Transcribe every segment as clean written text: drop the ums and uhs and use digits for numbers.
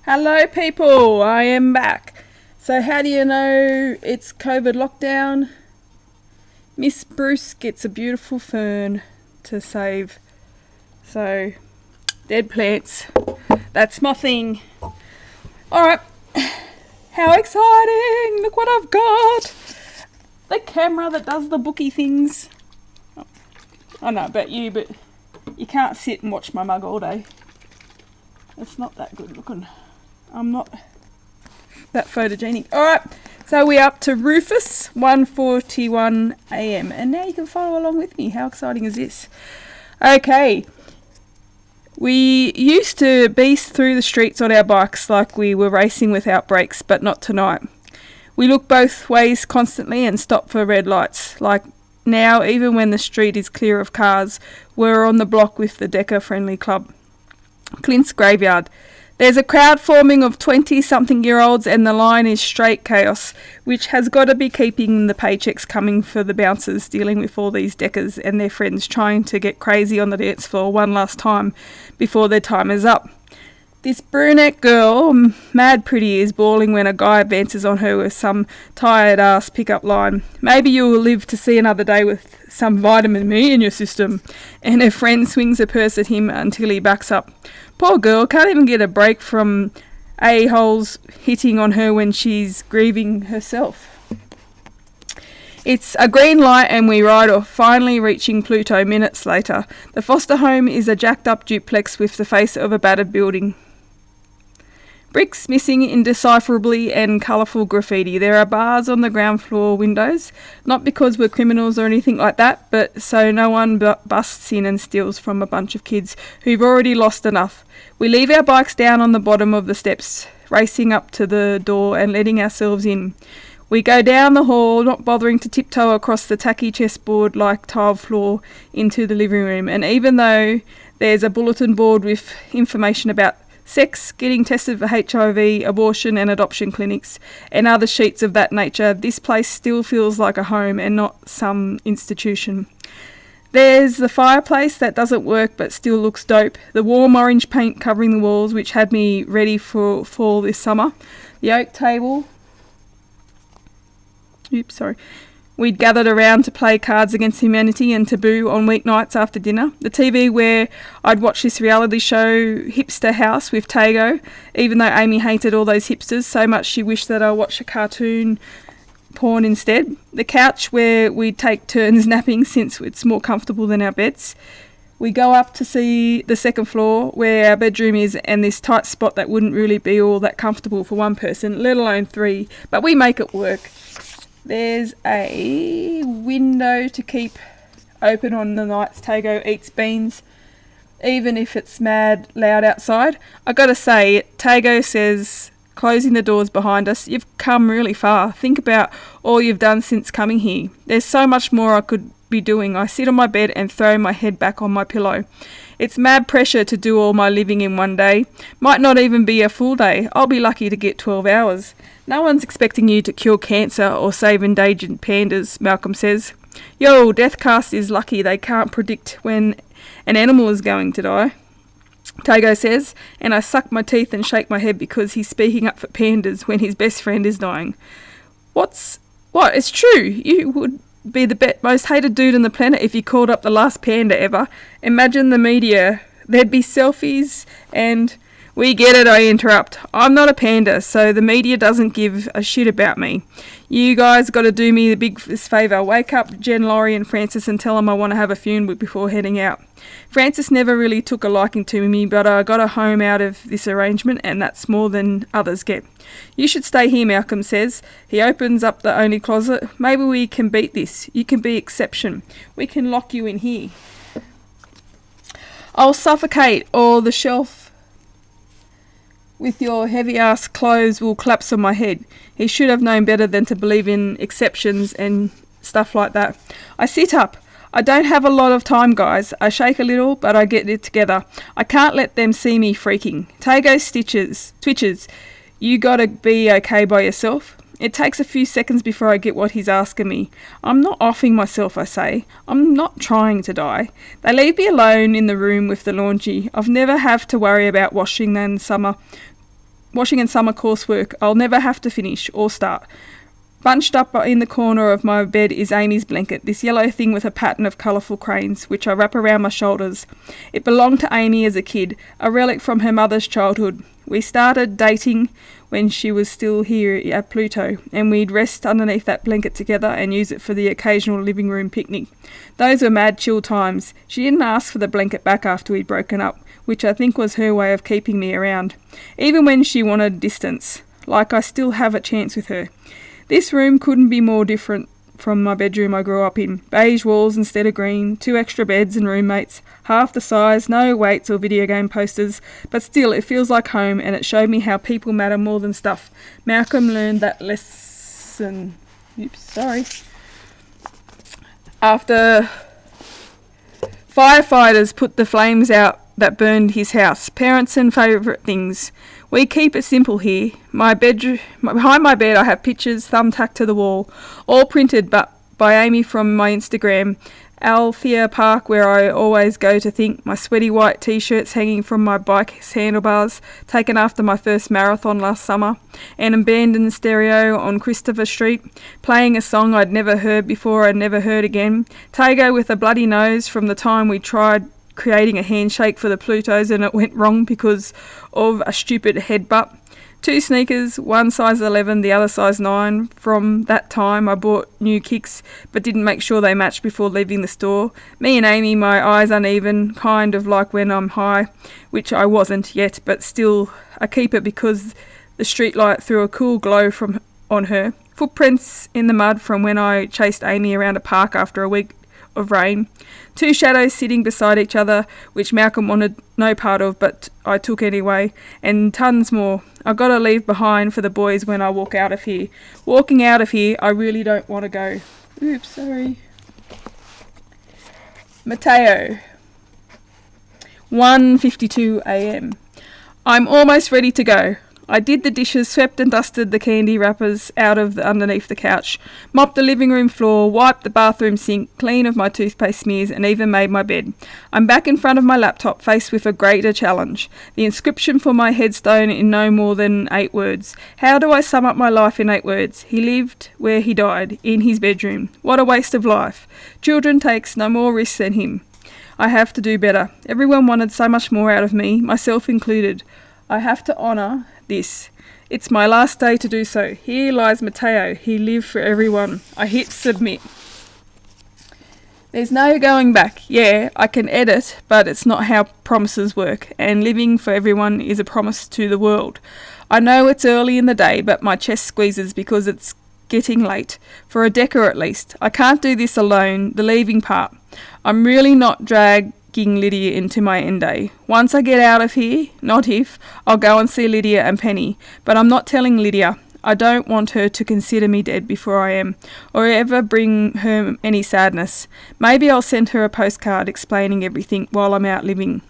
Hello people, I am back. So how do you know it's COVID lockdown? Miss Bruce gets a beautiful fern to save. So, dead plants. That's my thing. Alright, how exciting! Look what I've got! The camera that does the booky things. I know about you, but you can't sit and watch my mug all day. It's not that good looking. I'm not that photogenic. Alright, so we're up to Rufus, 1:41 a.m. And now you can follow along with me. How exciting is this? Okay. We used to beast through the streets on our bikes like we were racing without brakes, but not tonight. We look both ways constantly and stop for red lights. Like now, even when the street is clear of cars, we're on the block with the Decker-friendly club. Clint's graveyard. There's a crowd forming of 20-something-year-olds and the line is straight chaos, which has got to be keeping the paychecks coming for the bouncers dealing with all these deckers and their friends trying to get crazy on the dance floor one last time before their time is up. This brunette girl, mad pretty, is bawling when a guy advances on her with some tired-ass pickup line. Maybe you'll live to see another day with some vitamin E in your system. And her friend swings a purse at him until he backs up. Poor girl can't even get a break from a-holes hitting on her when she's grieving herself. It's a green light and we ride off, finally reaching Pluto minutes later. The foster home is a jacked-up duplex with the face of a battered building. Bricks missing indecipherably and colourful graffiti. There are bars on the ground floor windows, not because we're criminals or anything like that, but so no one busts in and steals from a bunch of kids who've already lost enough. We leave our bikes down on the bottom of the steps, racing up to the door and letting ourselves in. We go down the hall, not bothering to tiptoe across the tacky chessboard-like tiled floor into the living room, and even though there's a bulletin board with information about sex, getting tested for HIV, abortion and adoption clinics, and other sheets of that nature, this place still feels like a home and not some institution. There's the fireplace that doesn't work but still looks dope, the warm orange paint covering the walls which had me ready for fall this summer, the oak table. We'd gathered around to play Cards Against Humanity and Taboo on weeknights after dinner. The TV where I'd watch this reality show, Hipster House, with Tago, even though Amy hated all those hipsters so much she wished that I watched a cartoon porn instead. The couch where we'd take turns napping since it's more comfortable than our beds. We go up to see the second floor where our bedroom is and this tight spot that wouldn't really be all that comfortable for one person, let alone three, but we make it work. There's a window to keep open on the nights Tago eats beans, even if it's mad loud outside. I gotta say, Tago says, closing the doors behind us, you've come really far. Think about all you've done since coming here. There's so much more I could be doing. I sit on my bed and throw my head back on my pillow. It's mad pressure to do all my living in one day. Might not even be a full day. I'll be lucky to get 12 hours. No one's expecting you to cure cancer or save endangered pandas, Malcolm says. Yo, Deathcast is lucky they can't predict when an animal is going to die, Tago says, and I suck my teeth and shake my head because he's speaking up for pandas when his best friend is dying. What? It's true. You would be the most hated dude on the planet if you called up the last panda ever. Imagine the media. There'd be selfies and... We get it, I interrupt. I'm not a panda, so the media doesn't give a shit about me. You guys got to do me the biggest favour. Wake up Jen, Laurie and Francis and tell them I want to have a funeral before heading out. Francis never really took a liking to me, but I got a home out of this arrangement and that's more than others get. You should stay here, Malcolm says. He opens up the only closet. Maybe we can beat this. You can be exception. We can lock you in here. I'll suffocate or the shelf with your heavy-ass clothes will collapse on my head. He should have known better than to believe in exceptions and stuff like that. I sit up. I don't have a lot of time, guys. I shake a little, but I get it together. I can't let them see me freaking. Tago twitches. You gotta be okay by yourself. It takes a few seconds before I get what he's asking me. I'm not offing myself, I say. I'm not trying to die. They leave me alone in the room with the laundry. I've never have to worry about washing in summer. washing and summer coursework I'll never have to finish or start. Bunched up in the corner of my bed is Amy's blanket, this yellow thing with a pattern of colourful cranes, which I wrap around my shoulders. It belonged to Amy as a kid, a relic from her mother's childhood. We started dating when she was still here at Pluto, and we'd rest underneath that blanket together and use it for the occasional living room picnic. Those were mad chill times. She didn't ask for the blanket back after we'd broken up, which I think was her way of keeping me around, even when she wanted distance, like I still have a chance with her. This room couldn't be more different from my bedroom I grew up in. Beige walls instead of green, 2 extra beds and roommates, half the size, no weights or video game posters, but still it feels like home, and it showed me how people matter more than stuff. Malcolm learned that lesson. After firefighters put the flames out that burned his house. Parents and favourite things. We keep it simple here. Behind my bed I have pictures thumbtacked to the wall, all printed but by Amy from my Instagram. Althea Park, where I always go to think, my sweaty white t-shirts hanging from my bike's handlebars, taken after my first marathon last summer, an abandoned stereo on Christopher Street, playing a song I'd never heard before and never heard again, Tago with a bloody nose from the time we tried creating a handshake for the Plutos and it went wrong because of a stupid headbutt. 2 sneakers, one size 11, the other size 9. From that time I bought new kicks but didn't make sure they matched before leaving the store. Me and Amy, my eyes uneven, kind of like when I'm high, which I wasn't yet, but still I keep it because the street light threw a cool glow on her. Footprints in the mud from when I chased Amy around a park after a week of rain. 2 shadows sitting beside each other, which Malcolm wanted no part of, but I took anyway, and tons more. I've got to leave behind for the boys when I walk out of here. Walking out of here, I really don't want to go. Oops, sorry. Mateo. 1:52 a.m. I'm almost ready to go. I did the dishes, swept and dusted the candy wrappers out of underneath the couch, mopped the living room floor, wiped the bathroom sink clean of my toothpaste smears, and even made my bed. I'm back in front of my laptop, faced with a greater challenge. The inscription for my headstone in no more than 8 words. How do I sum up my life in 8 words? He lived where he died, in his bedroom. What a waste of life. Children takes no more risks than him. I have to do better. Everyone wanted so much more out of me, myself included. I have to honour this. It's my last day to do so. Here lies Mateo. He lived for everyone. I hit submit. There's no going back. Yeah, I can edit, but it's not how promises work, and living for everyone is a promise to the world. I know it's early in the day, but my chest squeezes because it's getting late. For a Decker at least. I can't do this alone, the leaving part. I'm really not dragging Lydia into my end day. Once I get out of here, not if, I'll go and see Lydia and Penny, but I'm not telling Lydia. I don't want her to consider me dead before I am, or ever bring her any sadness. Maybe I'll send her a postcard explaining everything while I'm out living.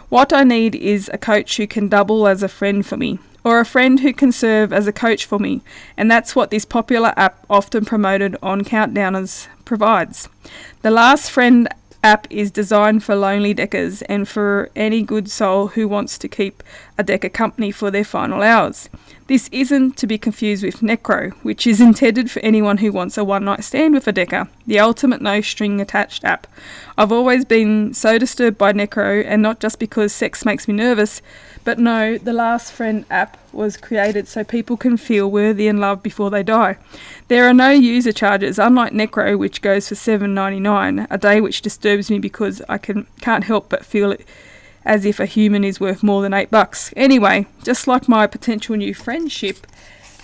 What I need is a coach who can double as a friend for me, or a friend who can serve as a coach for me, and that's what this popular app often promoted on Countdowners provides. The Last Friend app is designed for lonely Deckers and for any good soul who wants to keep a Decker company for their final hours. This isn't to be confused with Necro, which is intended for anyone who wants a one-night stand with a Decker, the ultimate no-string-attached app. I've always been so disturbed by Necro, and not just because sex makes me nervous, but no, the Last Friend app was created so people can feel worthy and loved before they die. There are no user charges, unlike Necro, which goes for $7.99 a day, which disturbs me because I can't help but feel it as if a human is worth more than $8. Anyway, just like my potential new friendship,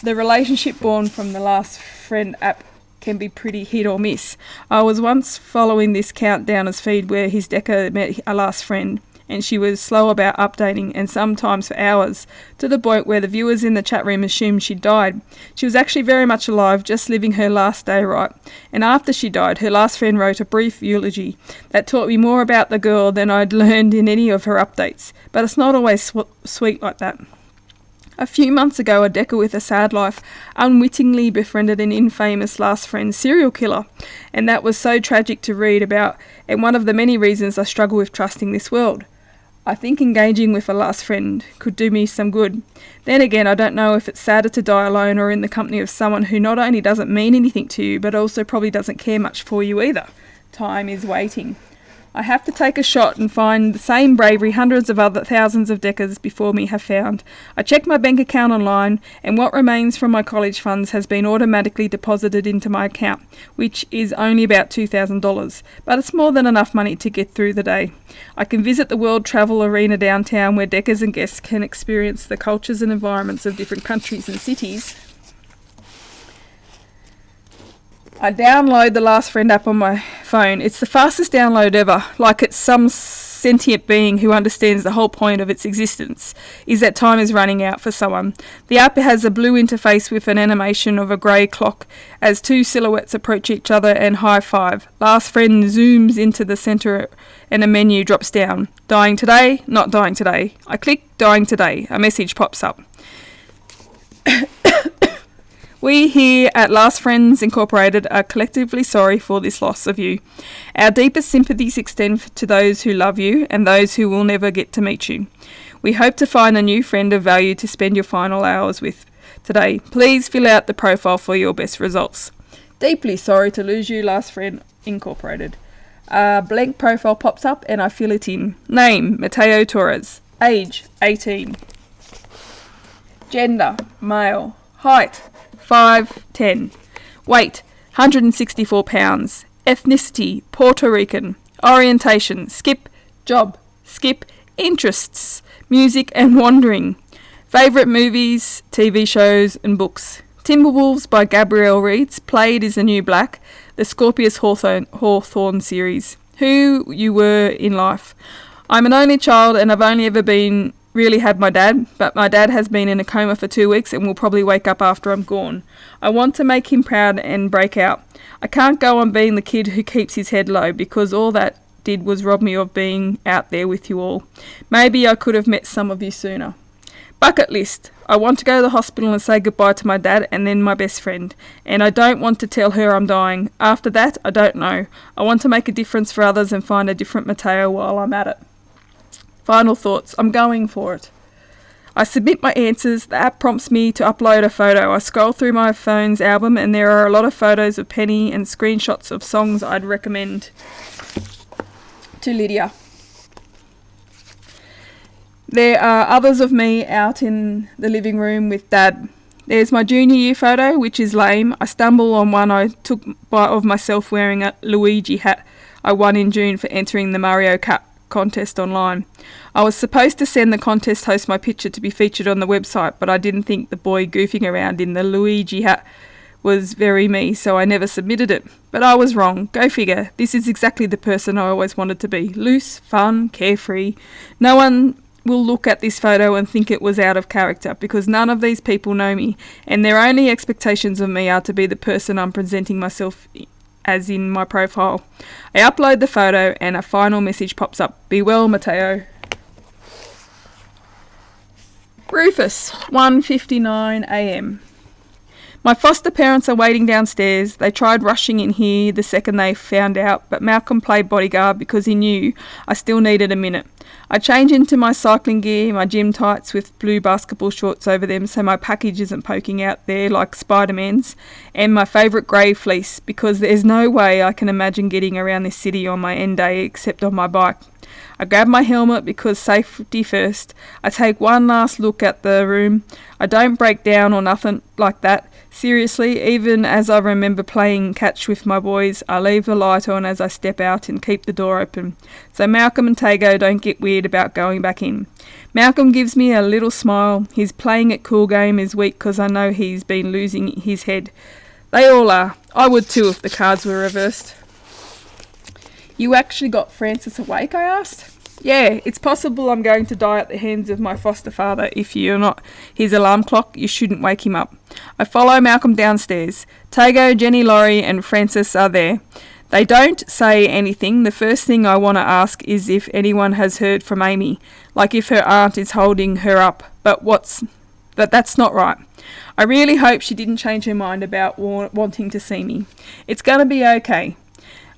the relationship born from the Last Friend app can be pretty hit or miss. I was once following this Countdowners feed where his Decker met a last friend, and she was slow about updating, and sometimes for hours, to the point where the viewers in the chat room assumed she'd died. She was actually very much alive, just living her last day right. And after she died, her last friend wrote a brief eulogy that taught me more about the girl than I'd learned in any of her updates. But it's not always sweet like that. A few months ago, a Decker with a sad life unwittingly befriended an infamous last friend serial killer, and that was so tragic to read about, and one of the many reasons I struggle with trusting this world. I think engaging with a last friend could do me some good. Then again, I don't know if it's sadder to die alone or in the company of someone who not only doesn't mean anything to you, but also probably doesn't care much for you either. Time is waiting. I have to take a shot and find the same bravery hundreds of other thousands of deckers before me have found. I check my bank account online, and what remains from my college funds has been automatically deposited into my account, which is only about $2,000, but it's more than enough money to get through the day. I can visit the World Travel Arena downtown where deckers and guests can experience the cultures and environments of different countries and cities. I download the Last Friend app on my phone. It's the fastest download ever, like it's some sentient being who understands the whole point of its existence, is that time is running out for someone. The app has a blue interface with an animation of a grey clock as two silhouettes approach each other and high five. Last Friend zooms into the centre and a menu drops down. Dying today? Not dying today. I click dying today. A message pops up. We here at Last Friends Incorporated are collectively sorry for this loss of you. Our deepest sympathies extend to those who love you and those who will never get to meet you. We hope to find a new friend of value to spend your final hours with today. Please fill out the profile for your best results. Deeply sorry to lose you, Last Friend Incorporated. A blank profile pops up and I fill it in. Name, Mateo Torres. Age, 18. Gender, male. Height, 5'10". Weight, 164 pounds. Ethnicity, Puerto Rican. Orientation, skip. Job, skip. Interests, music and wandering. Favourite movies, TV shows and books. Timberwolves by Gabrielle Reeds. Played is the New Black. The Scorpius Hawthorne series. Who you were in life. I'm an only child and I've only ever really had my dad, but my dad has been in a coma for 2 weeks and will probably wake up after I'm gone. I want to make him proud and break out. I can't go on being the kid who keeps his head low because all that did was rob me of being out there with you all. Maybe I could have met some of you sooner. Bucket list. I want to go to the hospital and say goodbye to my dad and then my best friend. And I don't want to tell her I'm dying. After that, I don't know. I want to make a difference for others and find a different Mateo while I'm at it. Final thoughts. I'm going for it. I submit my answers. The app prompts me to upload a photo. I scroll through my phone's album and there are a lot of photos of Penny and screenshots of songs I'd recommend to Lydia. There are others of me out in the living room with Dad. There's my junior year photo, which is lame. I stumble on one I took of myself wearing a Luigi hat I won in June for entering the Mario Kart contest online. I was supposed to send the contest host my picture to be featured on the website, but I didn't think the boy goofing around in the Luigi hat was very me, so I never submitted it. But I was wrong. Go figure. This is exactly the person I always wanted to be. Loose, fun, carefree. No one will look at this photo and think it was out of character because none of these people know me and their only expectations of me are to be the person I'm presenting myself as in my profile. I upload the photo and a final message pops up. Be well, Mateo. Rufus, 1:59 a.m. My foster parents are waiting downstairs. They tried rushing in here the second they found out, but Malcolm played bodyguard because he knew I still needed a minute. I change into my cycling gear, my gym tights with blue basketball shorts over them so my package isn't poking out there like Spider-Man's, and my favourite grey fleece because there's no way I can imagine getting around this city on my end day except on my bike. I grab my helmet because safety first. I take one last look at the room. I don't break down or nothing like that. Seriously, even as I remember playing catch with my boys, I leave the light on as I step out and keep the door open, so Malcolm and Tago don't get weird about going back in. Malcolm gives me a little smile. His playing it cool game is weak because I know he's been losing his head. They all are. I would too if the cards were reversed. You actually got Francis awake, I asked. Yeah, it's possible I'm going to die at the hands of my foster father. If you're not his alarm clock, you shouldn't wake him up. I follow Malcolm downstairs. Tago, Jenny, Laurie and Francis are there. They don't say anything. The first thing I want to ask is if anyone has heard from Amy, like if her aunt is holding her up. But that's not right. I really hope she didn't change her mind about wanting to see me. It's going to be okay.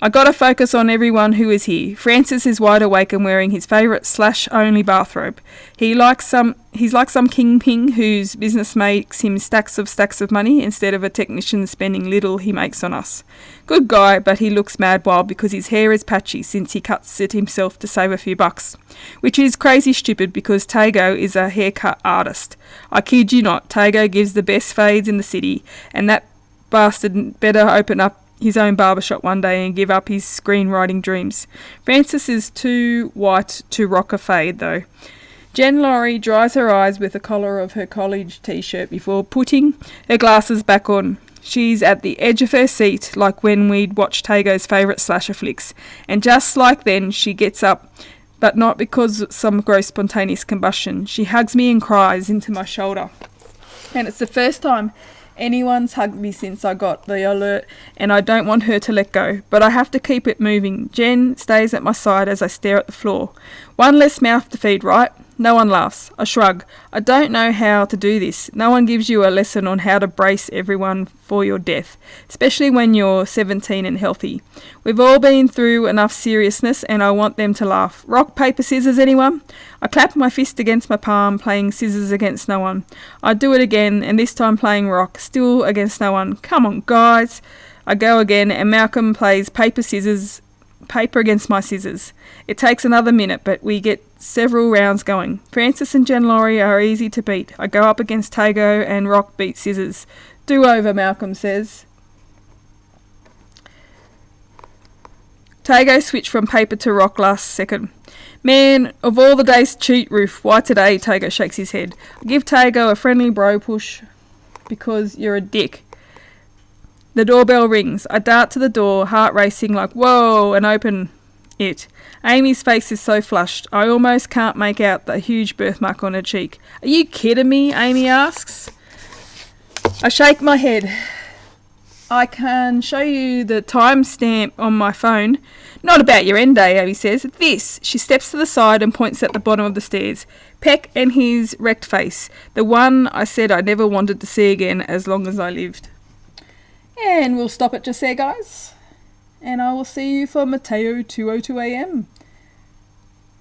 I gotta focus on everyone who is here. Francis is wide awake and wearing his favourite /only bathrobe. He's like some kingpin whose business makes him stacks of money instead of a technician spending little he makes on us. Good guy, but he looks mad wild because his hair is patchy since he cuts it himself to save a few bucks. Which is crazy stupid because Tago is a haircut artist. I kid you not, Tago gives the best fades in the city, and that bastard better open up his own barbershop one day and give up his screenwriting dreams. Francis is too white to rock a fade though. Jen Laurie dries her eyes with the collar of her college t-shirt before putting her glasses back on. She's at the edge of her seat like when we'd watch Tago's favourite slasher flicks, and just like then she gets up, but not because of some gross spontaneous combustion. She hugs me and cries into my shoulder. And it's the first time anyone's hugged me since I got the alert, and I don't want her to let go, but I have to keep it moving. Jen stays at my side as I stare at the floor. One less mouth to feed, right? No one laughs. I shrug. I don't know how to do this. No one gives you a lesson on how to brace everyone for your death, especially when you're 17 and healthy. We've all been through enough seriousness and I want them to laugh. Rock, paper, scissors, anyone? I clap my fist against my palm, playing scissors against no one. I do it again, and this time playing rock, still against no one. Come on, guys. I go again, and Malcolm plays paper against my scissors. It takes another minute, but we get several rounds going. Francis and Jen Laurie are easy to beat. I go up against Tago and rock beat scissors. Do over, Malcolm says. Tago switched from paper to rock last second. Man, of all the days to cheat, Roof, why today? Tago shakes his head. I give Tago a friendly bro push because you're a dick. The doorbell rings. I dart to the door, heart racing like whoa, and open it. Amy's face is so flushed, I almost can't make out the huge birthmark on her cheek. Are you kidding me? Amy asks. I shake my head. I can show you the timestamp on my phone. Not about your end day, Amy says. This. She steps to the side and points at the bottom of the stairs. Peck and his wrecked face. The one I said I never wanted to see again as long as I lived. And we'll stop it just there, guys. And I will see you for Mateo 2:02 a.m.